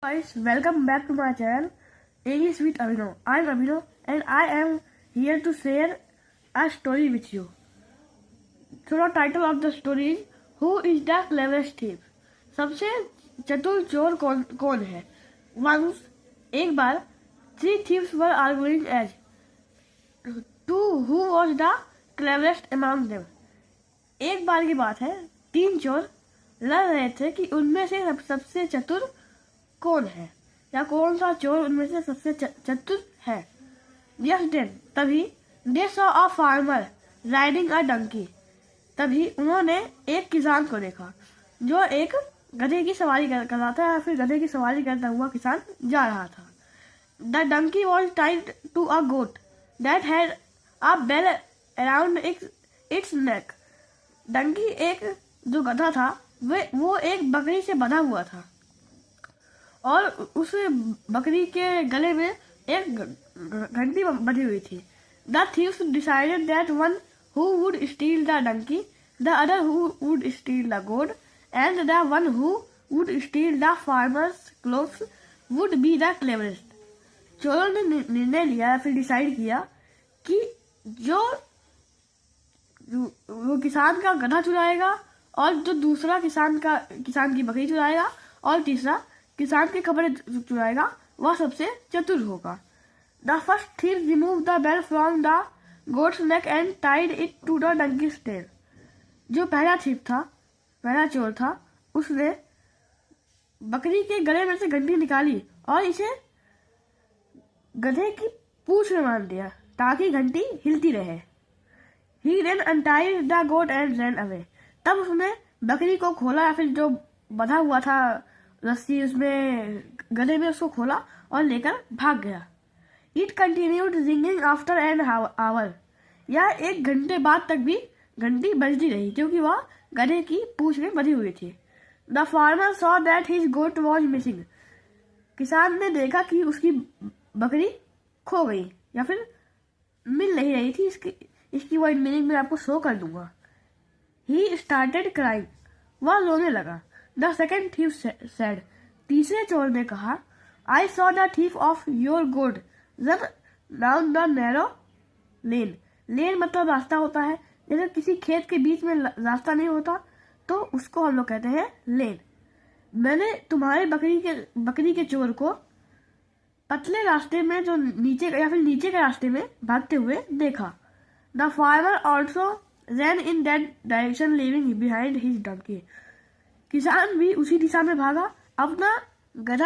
Guys, welcome back to my channel English with Abhinav. I am Abhinav and I am here to share a story with you. So the title of the story is Who is the cleverest thief? सबसे चतुर चोर कौन है? Once, एक बार, three thieves were arguing as to who was the cleverest among them. एक बार की बात है, तीन चोर लड़ रहे थे कि उनमें से सबसे चतुर कौन है या कौन सा चोर उनमें से सबसे चतुर है. Just then, तभी they saw a farmer riding a donkey. तभी उन्होंने एक किसान को देखा जो एक गधे की सवारी कर रहा था या फिर गधे की सवारी करता हुआ किसान जा रहा था. The donkey was tied to a goat that had a bell around its neck. Dunki एक जो गधा था वो एक बकरी से बंधा हुआ था और उस बकरी के गले में एक घंटी बंधी हुई थी. The thieves decided that one who would steal the donkey, the other who would steal the goat, and the one who would steal the farmer's clothes would be the cleverest. चोरों ने निर्णय लिया या फिर डिसाइड किया कि जो वो किसान का गधा चुराएगा और जो दूसरा किसान की बकरी चुराएगा और तीसरा किसान के कपड़े चुराएगा वह सबसे चतुर होगा. The first thief removed the bell from the goat's neck and tied it to the donkey's tail. जो पहला चोर था उसने बकरी के गले में से घंटी निकाली और इसे गधे की पूंछ में बांध दिया ताकि घंटी हिलती रहे. He then untied the goat and ran away. तब उसने बकरी को खोला या फिर जो बंधा हुआ था रस्सी उसमें गले में उसको खोला और लेकर भाग गया. It continued ringing after an hour. यह एक घंटे बाद तक भी घंटी बजती रही क्योंकि वह गधे की पूंछ में बंधी हुई थी. The farmer saw that his goat was missing. किसान ने देखा कि उसकी बकरी खो गई या फिर मिल नहीं रही थी. इसकी वर्ड मीनिंग मैं आपको शो कर दूंगा. He started crying. वह रोने लगा. The second thief said. तीसरे चोर ने कहा I saw the thief of your goat run down the narrow lane. लेन मतलब रास्ता होता है. जैसे किसी खेत के बीच में रास्ता नहीं होता तो उसको हम लोग कहते हैं लेन. मैंने तुम्हारे बकरी के चोर को पतले रास्ते में जो नीचे के रास्ते में भागते हुए देखा. The farmer also ran in that direction leaving behind his donkey. किसान भी उसी दिशा में भागा अपना गधा